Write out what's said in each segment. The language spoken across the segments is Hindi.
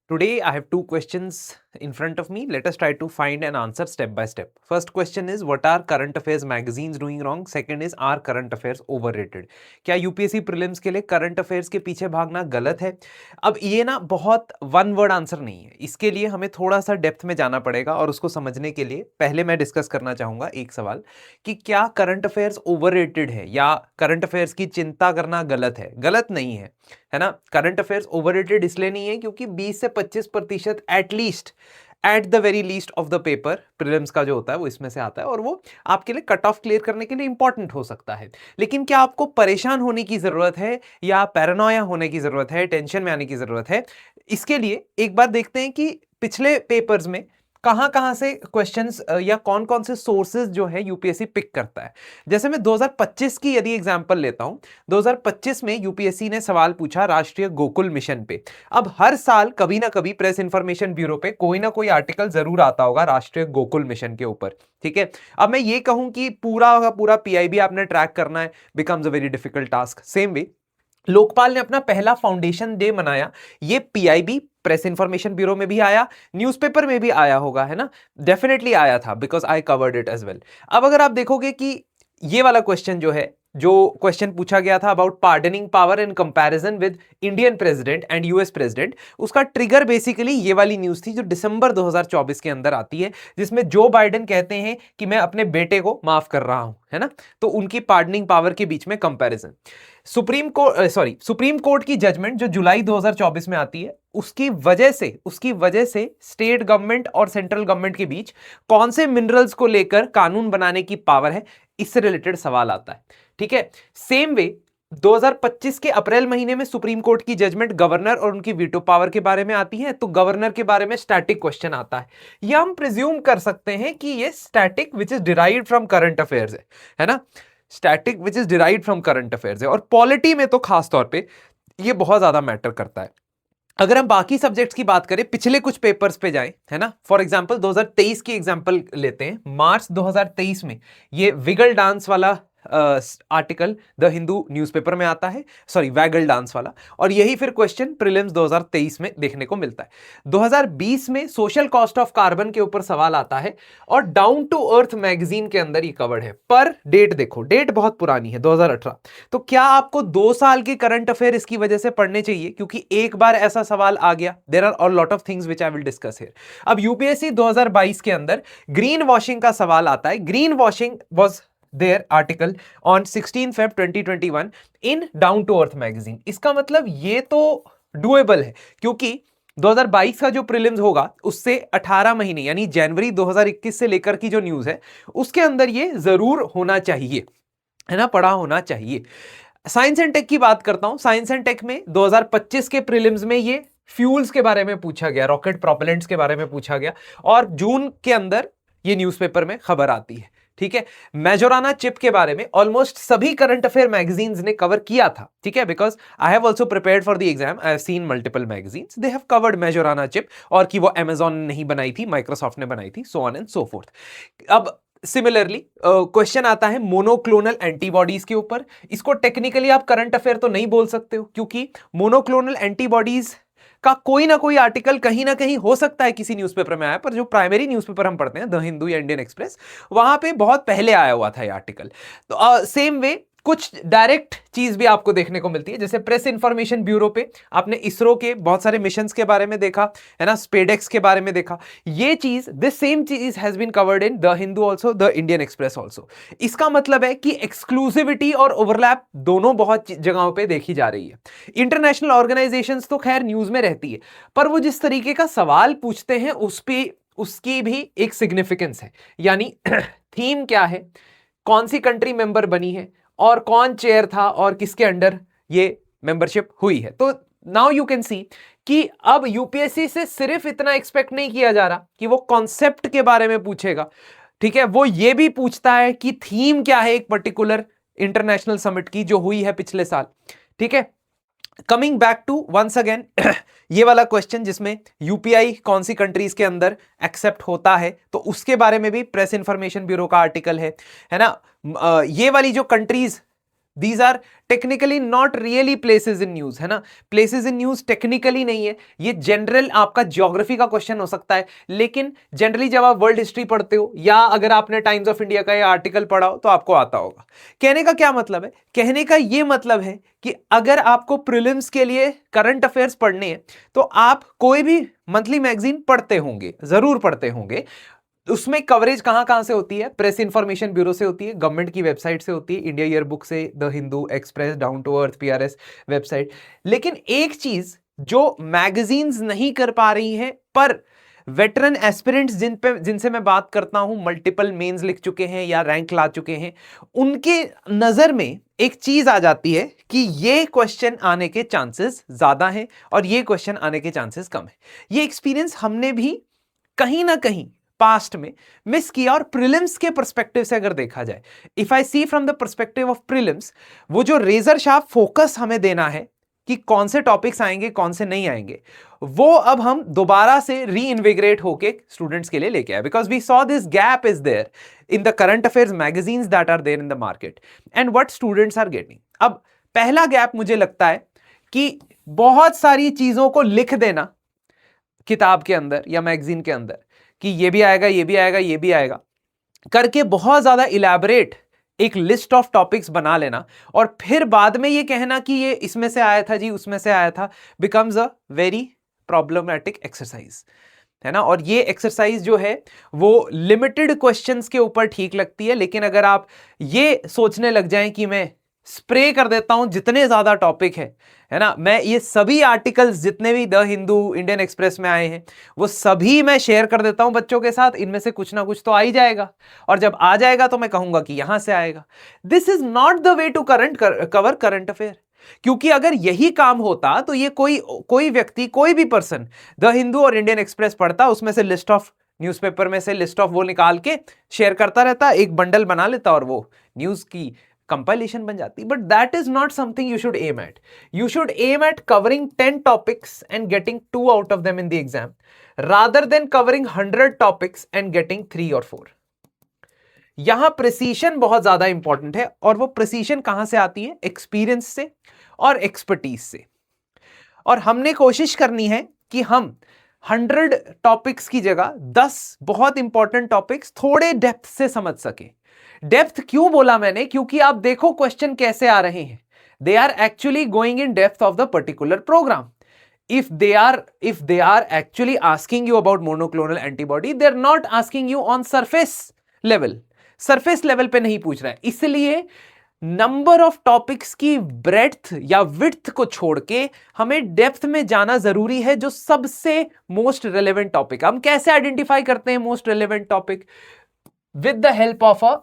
Today I have two questions in front of me. Let us try to find an answer step by step. First question is, what are current affairs magazines doing wrong? Second is, are current affairs overrated? क्या यूपीएससी प्रीलिम्स के लिए करंट अफेयर्स के पीछे भागना गलत है? अब ये ना बहुत वन वर्ड आंसर नहीं है, इसके लिए हमें थोड़ा सा डेप्थ में जाना पड़ेगा और उसको समझने के लिए पहले मैं डिस्कस करना चाहूंगा एक सवाल कि क्या करंट अफेयर्स ओवररेटेड है या करंट अफेयर्स की चिंता करना गलत है? गलत नहीं है ना। करंट अफेयर्स ओवररेटेड इसलिए नहीं है क्योंकि 20 से 25% at least at the very least of the paper prelims का जो होता है वो इसमें से आता है और वो आपके लिए कट ऑफ क्लियर करने के लिए इंपॉर्टेंट हो सकता है। लेकिन क्या आपको परेशान होने की जरूरत है या पैरानोया होने की जरूरत है, टेंशन में आने की जरूरत है? इसके लिए एक बार देखते हैं कि पिछले पेपर्स में कहां से क्वेश्चंस या कौन कौन से सोर्सेज जो है यूपीएससी पिक करता है। जैसे मैं 2025 की यदि एग्जांपल लेता हूं, 2025 में यूपीएससी ने सवाल पूछा राष्ट्रीय गोकुल मिशन पे। अब हर साल कभी ना कभी प्रेस इंफॉर्मेशन ब्यूरो पे कोई ना कोई आर्टिकल जरूर आता होगा राष्ट्रीय गोकुल मिशन के ऊपर, ठीक है। अब मैं ये कहूं कि पूरा का पूरा पीआईबी आपने ट्रैक करना है, becomes a very difficult task. Same way Lokpal ने अपना पहला फाउंडेशन डे मनाया, ये पीआईबी प्रेस इंफॉर्मेशन ब्यूरो में भी आया, न्यूज़पेपर में भी आया होगा, है ना। डेफिनेटली आया था because I covered it as well. अब अगर आप देखोगे कि ये वाला क्वेश्चन जो क्वेश्चन पूछा गया था about pardoning power in comparison with Indian president and US president, उसका ट्रिगर बेसिकली ये वाली न्यूज थी जो दिसंबर 2024 के अंदर आती है, जिसमें जो बाइडेन कहते हैं कि मैं अपने बेटे को माफ कर रहा हूं, है ना। तो उनकी पार्डनिंग पावर के बीच में कंपैरिजन, सुप्रीम कोर्ट की जजमेंट जो जुलाई 2024 में आती है, उसकी वजह से स्टेट गवर्नमेंट और सेंट्रल गवर्नमेंट के बीच कौन से मिनरल्स को लेकर कानून बनाने की पावर है, इससे रिलेटेड सवाल आता है, ठीक है। सेम वे 2025 के अप्रैल महीने में सुप्रीम कोर्ट की जजमेंट गवर्नर और उनकी वीटो पावर के बारे में आती है, तो गवर्नर के बारे में स्टैटिक क्वेश्चन आता है। यह हम प्रिज्यूम कर सकते हैं कि ये static which is derived from current affairs है ना, static which is derived from current affairs है। और पॉलिटी में तो खास तौर पे ये बहुत ज्यादा मैटर करता है। अगर हम बाकी सब्जेक्ट्स की बात करें, पिछले कुछ पेपर्स पे जाएं, है ना, फॉर एग्जांपल 2023 की एग्जांपल लेते हैं। मार्च 2023 में ये विगल डांस वाला आर्टिकल द हिंदू न्यूज़पेपर में आता है, सॉरी वैगल डांस वाला, और यही फिर क्वेश्चन प्रीलिम्स 2023 में देखने को मिलता है। 2020 में सोशल कॉस्ट ऑफ कार्बन के ऊपर सवाल आता है और डाउन टू अर्थ मैगजीन के अंदर ये कवर्ड है। पर डेट देखो, डेट बहुत पुरानी है, 2018। तो क्या आपको 2 साल के करंट अफेयर इसकी वजह से पढ़ने चाहिए? क्योंकि एक बार ऐसा सवाल आ गया, there are all lot of things which I will discuss here. अब यूपीएससी 2022 के अंदर ग्रीन वॉशिंग का सवाल आता है। Green washing was their article on 16 Feb 2021 in Down to Earth magazine। इसका मतलब ये तो डुएबल है, क्योंकि 2022 का जो प्रीलिम्स होगा उससे 18 महीने यानी जनवरी 2021 से लेकर की जो न्यूज है उसके अंदर ये जरूर होना चाहिए, है ना, पढ़ा होना चाहिए। साइंस एंड टेक की बात करता हूं। साइंस एंड टेक में 2025 के प्रीलिम्स में ये फ्यूल्स के बारे में पूछा गया, रॉकेट प्रोपेलेंट्स के बारे में पूछा गया, और जून के अंदर ये न्यूज़पेपर में खबर आती है, ठीक है। मेजोराना चिप के बारे में ऑलमोस्ट सभी करंट अफेयर मैगजीन्स ने कवर किया था, ठीक है, because I have also prepared for the exam, I have seen multiple magazines, they have covered Majorana chip, और कि वो अमेजॉन ने नहीं बनाई थी, माइक्रोसॉफ्ट ने बनाई थी, so on and so fourth. अब सिमिलरली क्वेश्चन आता है मोनोक्लोनल एंटीबॉडीज के ऊपर। इसको टेक्निकली आप करंट अफेयर तो नहीं बोल सकते हो, क्योंकि मोनोक्लोनल एंटीबॉडीज का कोई ना कोई आर्टिकल कहीं ना कहीं हो सकता है किसी न्यूज़पेपर में आया, पर जो प्राइमरी न्यूज़पेपर हम पढ़ते हैं द हिंदू या इंडियन एक्सप्रेस, वहां पे बहुत पहले आया हुआ था ये आर्टिकल। तो सेम वे कुछ डायरेक्ट चीज भी आपको देखने को मिलती है, जैसे प्रेस इंफॉर्मेशन ब्यूरो पे आपने इसरो के बहुत सारे मिशंस के बारे में देखा, है ना, स्पेडेक्स के बारे में देखा। ये चीज, दिस सेम चीज has been covered in the Hindu also, the Indian Express also. इसका मतलब है कि एक्सक्लूसिविटी और ओवरलैप दोनों बहुत जगहों पे देखी जा रही है। इंटरनेशनल ऑर्गेनाइजेशंस तो खैर न्यूज में रहती है, पर वो जिस तरीके का सवाल पूछते हैं उस पे उसकी भी एक सिग्निफिकेंस है, यानी थीम क्या है, कौन सी कंट्री मेंबर बनी है, और कौन चेयर था, और किसके अंडर ये मेंबरशिप हुई है। तो नाउ यू कैन सी कि अब यूपीएससी से सिर्फ इतना एक्सपेक्ट नहीं किया जा रहा कि वो कॉन्सेप्ट के बारे में पूछेगा, ठीक है, वो ये भी पूछता है कि थीम क्या है एक पर्टिकुलर इंटरनेशनल समिट की जो हुई है पिछले साल, ठीक है। Coming back to once again ये वाला क्वेश्चन जिसमें यूपीआई कौन सी कंट्रीज के अंदर एक्सेप्ट होता है, तो उसके बारे में भी प्रेस इंफॉर्मेशन ब्यूरो का आर्टिकल है ना। ये वाली जो countries These are technically not really places in news, है ना? Places in news technically नहीं है, ये जनरल आपका ज्योग्राफी का क्वेश्चन हो सकता है, लेकिन जनरली जब आप वर्ल्ड हिस्ट्री पढ़ते हो या अगर आपने टाइम्स ऑफ इंडिया का ये आर्टिकल पढ़ा हो तो आपको आता होगा। कहने का क्या मतलब है? कहने का ये मतलब है कि अगर आपको प्रीलिम्स के लिए करंट अफेयर्स पढ़ने हैं तो आप कोई भी मंथली मैगजीन पढ़ते होंगे, जरूर पढ़ते होंगे। उसमें कवरेज कहां कहां से होती है? प्रेस इंफॉर्मेशन ब्यूरो से होती है, गवर्नमेंट की वेबसाइट से होती है, इंडिया ईयर बुक से, the Hindu, Express, down to earth, PRS website. लेकिन एक चीज जो मैगजीन्स नहीं कर पा रही हैं, पर वेटरन एस्पिरेंट्स जिनसे मैं बात करता हूं, मल्टीपल मेंस लिख चुके हैं या रैंक ला चुके हैं, उनके नजर में एक चीज आ जाती है कि ये क्वेश्चन आने के चांसेस ज्यादा हैं और ये क्वेश्चन आने के चांसेस कम है। ये एक्सपीरियंस हमने भी कहीं ना कहीं पास्ट में मिस किया। और प्रीलिम्स के पर्सपेक्टिव से अगर देखा जाए, if I see from the perspective of prelims, वो जो रेजर शार्प फोकस हमें देना है कि कौन से टॉपिक्स आएंगे कौन से नहीं आएंगे, वो अब हम दोबारा से री इन्विग्रेट होके स्टूडेंट्स के लिए लेके आए, because we saw this gap is there in the current affairs magazines that are there in the market and what students are getting. अब पहला गैप मुझे लगता है कि बहुत सारी चीजों को लिख देना किताब के अंदर या मैगजीन के अंदर कि ये भी आएगा, ये भी आएगा, ये भी आएगा करके बहुत ज्यादा इलैबोरेट एक लिस्ट ऑफ टॉपिक्स बना लेना और फिर बाद में ये कहना कि ये इसमें से आया था जी, उसमें से आया था, becomes a very problematic exercise, है ना। और ये एक्सरसाइज जो है वो लिमिटेड क्वेश्चंस के ऊपर ठीक लगती है, लेकिन अगर आप ये सोचने लग जाएं कि मैं स्प्रे कर देता हूं जितने ज्यादा टॉपिक है ना, मैं ये सभी आर्टिकल्स जितने भी द हिंदू, इंडियन एक्सप्रेस में आए हैं वो सभी मैं शेयर कर देता हूं बच्चों के साथ, इनमें से कुछ ना कुछ तो आ ही जाएगा, और जब आ जाएगा तो मैं कहूंगा कि यहां से आएगा। This is not the way to cover current affair, क्योंकि अगर यही काम होता तो ये कोई व्यक्ति, कोई भी पर्सन द हिंदू और इंडियन एक्सप्रेस पढ़ता, उसमें से लिस्ट ऑफ न्यूज़पेपर में से लिस्ट ऑफ वो निकाल के शेयर करता रहता, एक बंडल बना लेता और वो न्यूज की कंपाइलेशन बन जाती। But that is not something you should aim at. You should aim at covering 10 topics and getting 2 out of them in the exam, rather than covering 100 topics and getting 3 और 4। यहां प्रिसीशन बहुत ज्यादा इंपॉर्टेंट है, और वो प्रिसीशन कहां से आती है? एक्सपीरियंस से और एक्सपर्टीज से। और हमने कोशिश करनी है कि हम 100 टॉपिक्स की जगह 10 बहुत इंपॉर्टेंट टॉपिक्स थोड़े डेप्थ से समझ सके। डेप्थ क्यों बोला मैंने? क्योंकि आप देखो क्वेश्चन कैसे आ रहे हैं, they are actually going in depth of the particular program. if they are actually asking you about monoclonal antibody, they're not asking you on surface level पे नहीं पूछ रहा है। इसलिए नंबर ऑफ टॉपिक्स की ब्रेड्थ या विड्थ को छोड़ के हमें डेप्थ में जाना जरूरी है, जो सबसे मोस्ट रेलेवेंट टॉपिक। हम कैसे आइडेंटिफाई करते हैं most relevant topic? With the help of a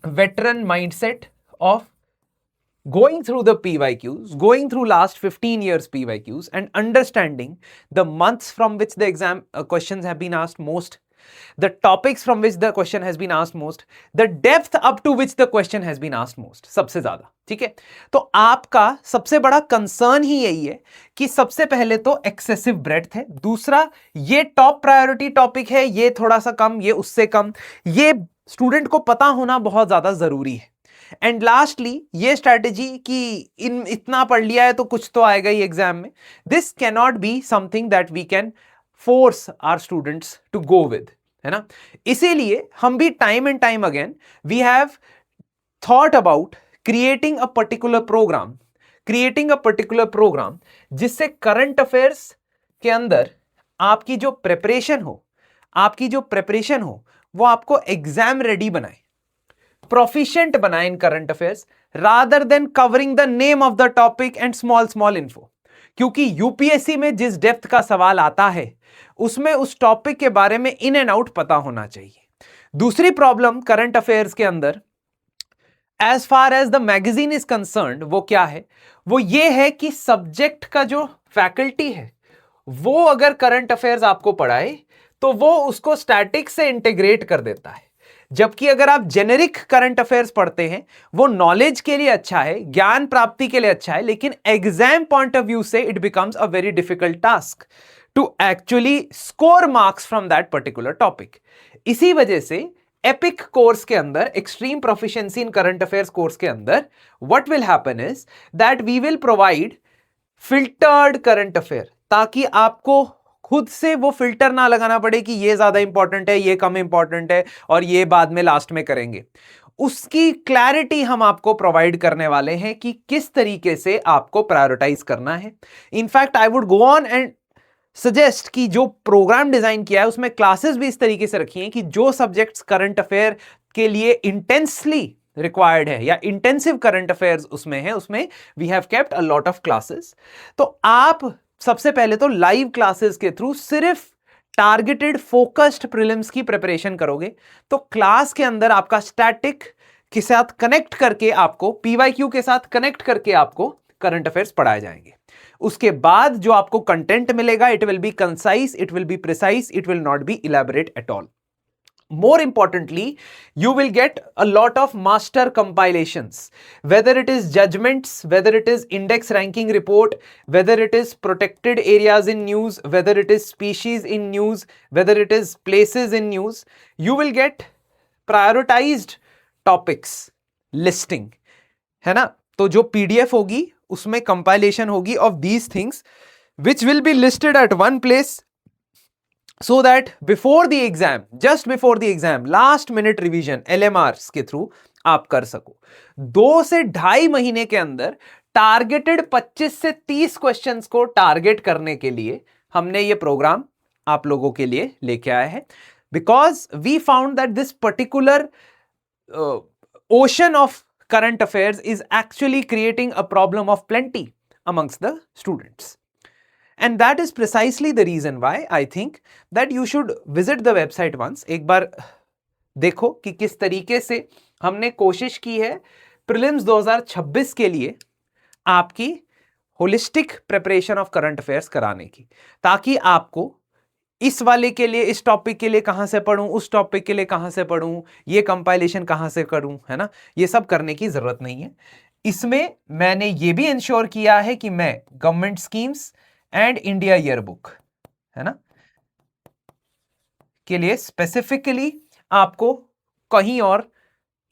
veteran mindset of going through the PYQs, going through last 15 years PYQs and understanding the months from which the exam questions have been asked most, the topics from which the question has been asked most, the depth up to which the question has been asked most, सबसे ज्यादा। ठीक है, तो आपका सबसे बड़ा कंसर्न ही यही है कि सबसे पहले तो एक्सेसिव ब्रेड्थ है, दूसरा ये टॉप प्रायोरिटी टॉपिक है, ये थोड़ा सा कम, ये उससे कम, ये स्टूडेंट को पता होना बहुत ज्यादा जरूरी है। एंड लास्टली ये स्ट्रैटेजी कि इतना पढ़ लिया है तो कुछ तो आएगा ही एग्जाम में, this can not be something that we can force our students to go with, है ना। इसीलिए हम भी time and time again we have thought about creating a particular program जिससे करंट अफेयर्स के अंदर आपकी जो प्रिपरेशन हो वो आपको एग्जाम रेडी बनाए, प्रोफिशिएंट बनाए in current affairs, rather than covering the name of the topic and small info. क्योंकि यूपीएससी में जिस डेप्थ का सवाल आता है उसमें उस टॉपिक के बारे में इन एंड आउट पता होना चाहिए। दूसरी प्रॉब्लम करंट अफेयर्स के अंदर as far as the magazine is concerned वो क्या है? वो ये है कि सब्जेक्ट का जो फैकल्टी है वो अगर करंट अफेयर्स आपको पढ़ाए तो वो उसको स्टैटिक से इंटीग्रेट कर देता है, जबकि अगर आप जेनेरिक करंट अफेयर्स पढ़ते हैं वो नॉलेज के लिए अच्छा है, ज्ञान प्राप्ति के लिए अच्छा है, लेकिन एग्जाम पॉइंट ऑफ व्यू से it becomes a very difficult task to actually score marks from that particular topic. इसी वजह से एपिक कोर्स के अंदर, extreme proficiency in current affairs course के अंदर, what will happen is that we will provide filtered current affair, ताकि आपको खुद से वो फिल्टर ना लगाना पड़े कि ये ज्यादा इंपॉर्टेंट है, ये कम इंपॉर्टेंट है और ये बाद में लास्ट में करेंगे। उसकी क्लैरिटी हम आपको प्रोवाइड करने वाले हैं कि किस तरीके से आपको प्रायोरिटाइज करना है। In fact I would go on and suggest कि जो प्रोग्राम डिजाइन किया है उसमें क्लासेस भी इस तरीके से रखी हैं कि जो सब्जेक्ट्स करंट अफेयर के लिए इंटेंसली रिक्वायर्ड है या इंटेंसिव करंट अफेयर्स उसमें है, उसमें we have kept a lot of classes. तो आप सबसे पहले तो लाइव क्लासेस के थ्रू सिर्फ टारगेटेड फोकस्ड प्रीलिम्स की प्रिपरेशन करोगे, तो क्लास के अंदर आपका स्टैटिक के साथ कनेक्ट करके, आपको पीवाईक्यू के साथ कनेक्ट करके आपको करंट अफेयर्स पढ़ाए जाएंगे। उसके बाद जो आपको कंटेंट मिलेगा, it will be concise, it will be precise, it will not be elaborate at all. More importantly, you will get a lot of master compilations, whether it is judgments, whether it is index ranking report, whether it is protected areas in news, whether it is species in news, whether it is places in news. You will get prioritized topics listing, है ना? तो जो PDF होगी उसमें compilation होगी of these things, which will be listed at one place, so that before the exam, just before the exam, last minute revision LMRs के थ्रू आप कर सको। 2 से 2.5 महीने के अंदर टारगेटेड 25 से 30 क्वेश्चंस को टारगेट करने के लिए हमने ये प्रोग्राम आप लोगों के लिए लेके आए हैं, because we found that this particular ocean of current affairs is actually creating a problem of plenty amongst the students. And that is precisely the reason why I think that you should visit the website once. एक बार देखो कि किस तरीके से हमने कोशिश की है प्रीलिम्स 2026 के लिए आपकी holistic preparation of current affairs कराने की, ताकि आपको इस वाले के लिए, इस टॉपिक के लिए कहां से पढ़ूं, उस टॉपिक के लिए कहां से पढ़ूं, ये कंपाइलेशन कहां से करूं, है ना, ये सब करने की जरूरत नहीं है। इसमें मैंने ये भी इंश्योर किया है कि मैं government schemes and India yearbook, है ना, के लिए स्पेसिफिकली आपको कहीं और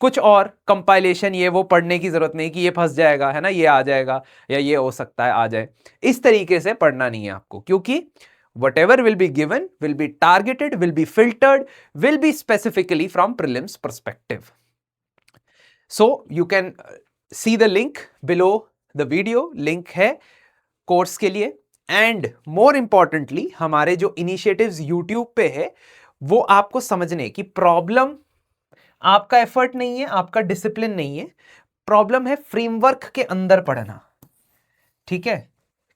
कुछ और कंपाइलेशन ये वो पढ़ने की जरूरत नहीं कि ये फंस जाएगा, है ना, ये आ जाएगा या ये हो सकता है आ जाए, इस तरीके से पढ़ना नहीं है आपको, क्योंकि whatever will be given will be targeted, will be filtered, will be specifically from prelims perspective. So you can see the link below the video, link है कोर्स के लिए। एंड मोर इंपॉर्टेंटली हमारे जो इनिशिएटिव्स यूट्यूब पे है वो आपको समझने की, प्रॉब्लम आपका एफर्ट नहीं है, आपका डिसिप्लिन नहीं है, प्रॉब्लम है फ्रेमवर्क के अंदर पढ़ना, ठीक है,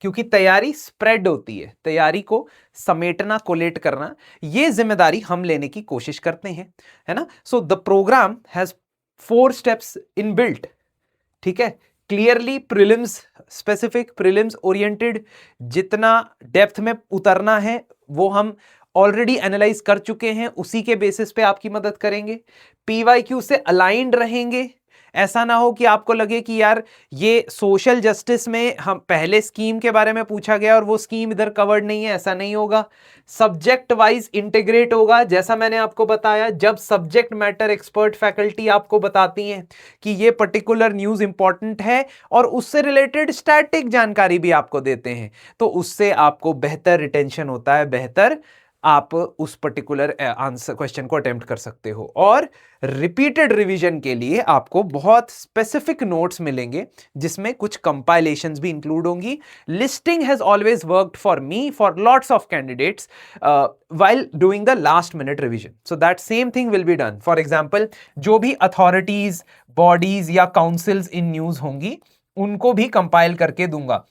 क्योंकि तैयारी स्प्रेड होती है, तैयारी को समेटना, कोलेट करना, ये जिम्मेदारी हम लेने की कोशिश करते हैं, है ना। So the program has 4 steps in built, ठीक है, clearly prelims specific, prelims oriented, जितना डेप्थ में उतरना है वो हम ऑलरेडी एनालाइज कर चुके हैं, उसी के बेसिस पे आपकी मदद करेंगे, पीवाईक्यू से अलाइंड रहेंगे। ऐसा ना हो कि आपको लगे कि यार ये सोशल जस्टिस में हम पहले स्कीम के बारे में पूछा गया और वो स्कीम इधर कवर्ड नहीं है, ऐसा नहीं होगा। सब्जेक्ट वाइज इंटीग्रेट होगा, जैसा मैंने आपको बताया, जब सब्जेक्ट मैटर एक्सपर्ट फैकल्टी आपको बताती हैं कि ये पर्टिकुलर न्यूज़ इंपॉर्टेंट है और उससे रिलेटेड स्टैटिक जानकारी भी आपको देते हैं, तो उससे आपको बेहतर रिटेंशन होता है, बेहतर आप उस पर्टिकुलर आंसर क्वेश्चन को अटेम्प्ट कर सकते हो। और रिपीटेड रिवीजन के लिए आपको बहुत स्पेसिफिक नोट्स मिलेंगे जिसमें कुछ कंपाइलेशंस भी इंक्लूड होंगी। Listing has always worked for me, for lots of candidates while doing the last minute revision, so that same thing will be done. For example, जो भी अथॉरिटीज, बॉडीज या काउंसिल्स इन न्यूज होंगी उनको भी कंपाइल करके दूंगा।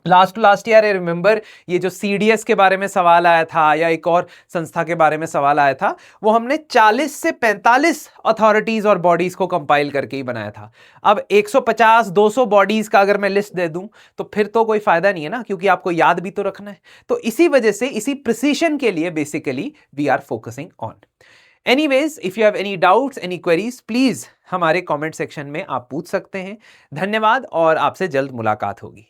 लास्ट ईयर आई रिमेंबर ये जो CDS के बारे में सवाल आया था या एक और संस्था के बारे में सवाल आया था, वो हमने 40 से 45 अथॉरिटीज और बॉडीज को कंपाइल करके ही बनाया था। अब 150-200 बॉडीज का अगर मैं लिस्ट दे दूं तो फिर तो कोई फायदा नहीं है ना, क्योंकि आपको याद भी तो रखना है। तो इसी वजह से, इसी प्रिसीशन के लिए basically we are focusing on. Anyways, if you have any doubts, any queries, please हमारे कमेंट सेक्शन में आप पूछ सकते हैं। धन्यवाद और आपसे जल्द मुलाकात होगी।